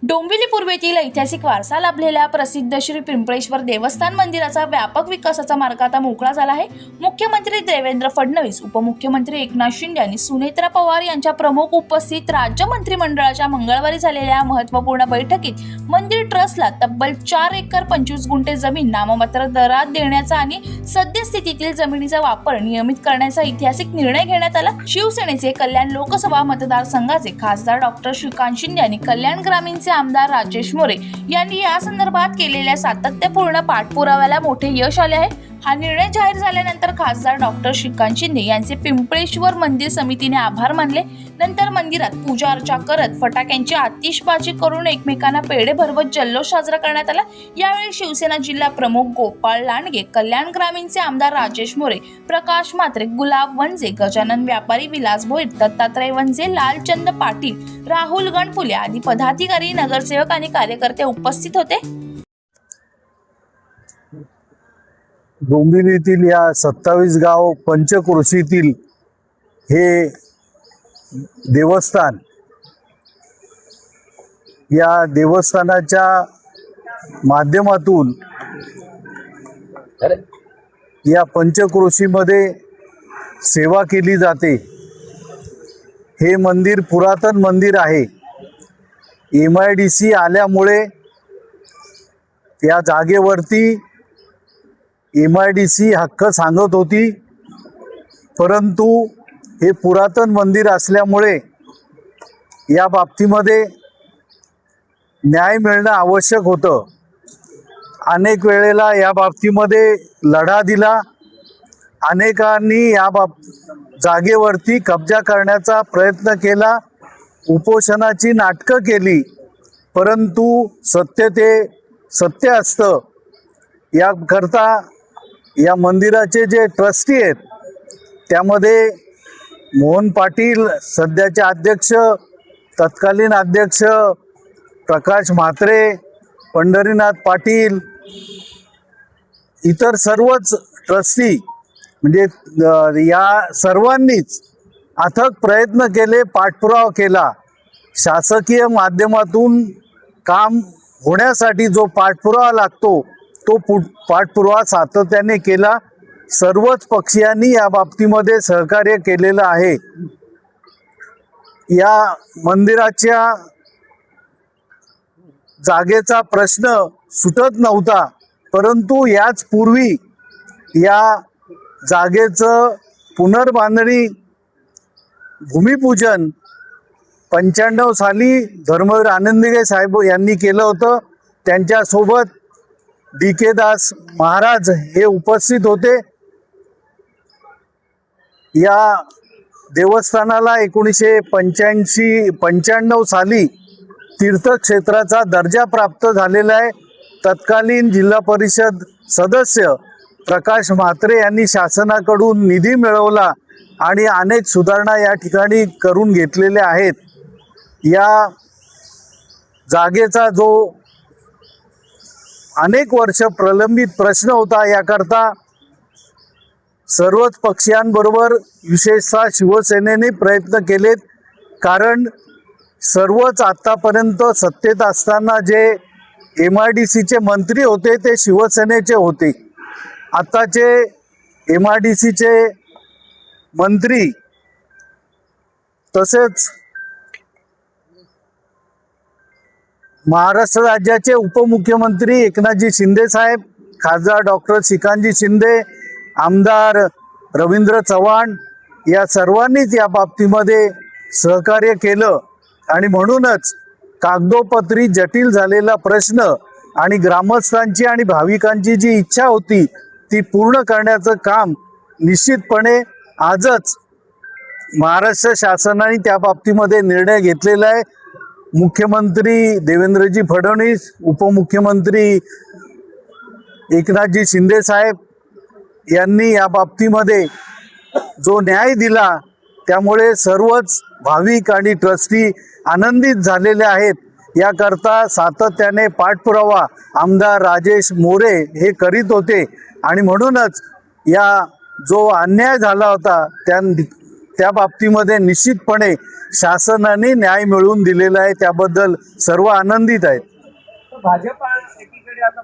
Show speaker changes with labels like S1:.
S1: डोंबिवली पूर्वेतील ऐतिहासिक वारसा लाभलेल्या प्रसिद्ध श्री पिंपळेश्वर देवस्थान मंदिराचा व्यापक विकासाचा मार्ग आता मोकळा झाला आहे। मुख्यमंत्री देवेंद्र फडणवीस, उपमुख्यमंत्री एकनाथ शिंदे आणि सुनेत्रा पवार यांच्या प्रमुख उपस्थित राज्य मंत्रिमंडळाच्या मंगळवारी झालेल्या महत्त्वपूर्ण बैठकीत मंदिर ट्रस्टला तब्बल 4 एकर 25 गुंठे जमीन नाममात्र दरात देण्याचा आणि सद्यस्थितीतील जमिनीचा वापर नियमित करण्याचा ऐतिहासिक निर्णय घेण्यात आला। शिवसेनेचे कल्याण लोकसभा मतदारसंघाचे खासदार डॉक्टर श्रीकांत शिंदे आणि कल्याण ग्रामीणचे आमदार राजेश मोरे यांनी या संदर्भात केलेल्या सातत्यपूर्ण पाठपुराव्याला मोठे यश आले आहे। हा निर्णय जाहीर झाल्यानंतर खासदार डॉक्टर श्रीकांत शिंदे यांचे पिंपळेश्वर मंदिर समितीने आभार मानले। नंतर मंदिरात पूजा अर्चा करत फटाक्यांची आतिषबाजी करून एकमेकांना पेढे भरवत जल्लोष साजरा करण्यात आला। यावेळी शिवसेना जिल्हा प्रमुख गोपाळ लांडगे, कल्याण ग्रामीणचे आमदार राजेश मोरे, प्रकाश म्हात्रे, गुलाब वंजे, गजानन व्यापारी, विलास भोईर, दत्तात्रय वंजे, लालचंद पाटील, राहुल गणपुले आदी पदाधिकारी, नगरसेवक आणि कार्यकर्ते उपस्थित होते।
S2: डोंबिवलीतील या 27 गाव पंचक्रोशीतील हे देवस्थान, या देवस्थानाच्या माध्यमातून या पंचक्रोशीमध्ये सेवा केली जाते। हे मंदिर पुरातन मंदिर आहे। MIDC आल्यामुळे या जागेवरती MIDC हक्क सांगत होती, परंतु हे पुरातन मंदिर असल्यामुळे या बाबतीमध्ये न्याय मिळणं आवश्यक होतं। अनेक वेळेला या बाबतीमध्ये लढा दिला, अनेकांनी या जागेवरती कब्जा करण्याचा प्रयत्न केला, उपोषणाची नाटकं केली, परंतु सत्य असतं। याकरता या मंदिराचे जे ट्रस्टी आहेत त्यामध्ये मोहन पाटील सध्याचे अध्यक्ष, तत्कालीन अध्यक्ष प्रकाश म्हात्रे, पंढरीनाथ पाटील, इतर सर्वच ट्रस्टी म्हणजे या सर्वांनीच अथक प्रयत्न केले, पाठपुरावा केला। शासकीय माध्यमातून काम होण्यासाठी जो पाठपुरावा लागतो तो पाठपुरावा सातत्याने केला। सर्वच पक्षीयांनी या बाबतीमध्ये सहकार्य केलेलं आहे। या मंदिराच्या जागेचा प्रश्न सुटत नव्हता, परंतु याच पूर्वी या जागेचं पुनर्बांधणी, भूमिपूजन 95 साली धर्मवीर आनंदगे साहेब यांनी केलं होतं। त्यांच्यासोबत DK दास महाराज हे उपस्थित होते। या देवस्थानाला 1995 साली तीर्थक्षेत्राचा दर्जा प्राप्त झालेला आहे। तत्कालीन जिल्हा परिषद सदस्य प्रकाश म्हात्रे यांनी शासनाकडून निधी मिळवला आणि अनेक सुधारणा या ठिकाणी करून घेतलेल्या आहेत। या जागेचा जो अनेक वर्ष प्रलंबित प्रश्न होता, याकरता सर्वच पक्षांबरोबर विशेषतः शिवसेनेने प्रयत्न केलेत, कारण सर्वच आतापर्यंत सत्तेत असताना जे MIDCचे मंत्री होते ते शिवसेनेचे होते। आताचे MIDCचे मंत्री तसेच महाराष्ट्र राज्याचे उपमुख्यमंत्री एकनाथजी शिंदे साहेब, खासदार डॉक्टर श्रीकांतजी शिंदे, आमदार रवींद्र चव्हाण या सर्वांनीच या बाबतीमध्ये सहकार्य केलं आणि म्हणूनच कागदोपत्री जटिल झालेला प्रश्न आणि ग्रामस्थांची आणि भाविकांची जी इच्छा होती ती पूर्ण करण्याचं काम निश्चितपणे आजच महाराष्ट्र शासनाने त्या बाबतीमध्ये निर्णय घेतलेला आहे। मुख्यमंत्री देवेंद्रजी फडणवीस, उपमुख्यमंत्री एकनाथजी शिंदे साहेब यांनी या बाबतीमध्ये जो न्याय दिला, त्यामुळे सर्वच भाविक आणि ट्रस्टी आनंदित झालेले आहेत। याकरता सातत्याने पाठपुरावा आमदार राजेश मोरे हे करीत होते आणि म्हणूनच या जो अन्याय झाला होता त्या बाबतीमध्ये निश्चितपणे शासनाने न्याय मिळवून दिलेला आहे, त्याबद्दल सर्व आनंदित आहेत.
S3: भाजप एकीकडे आता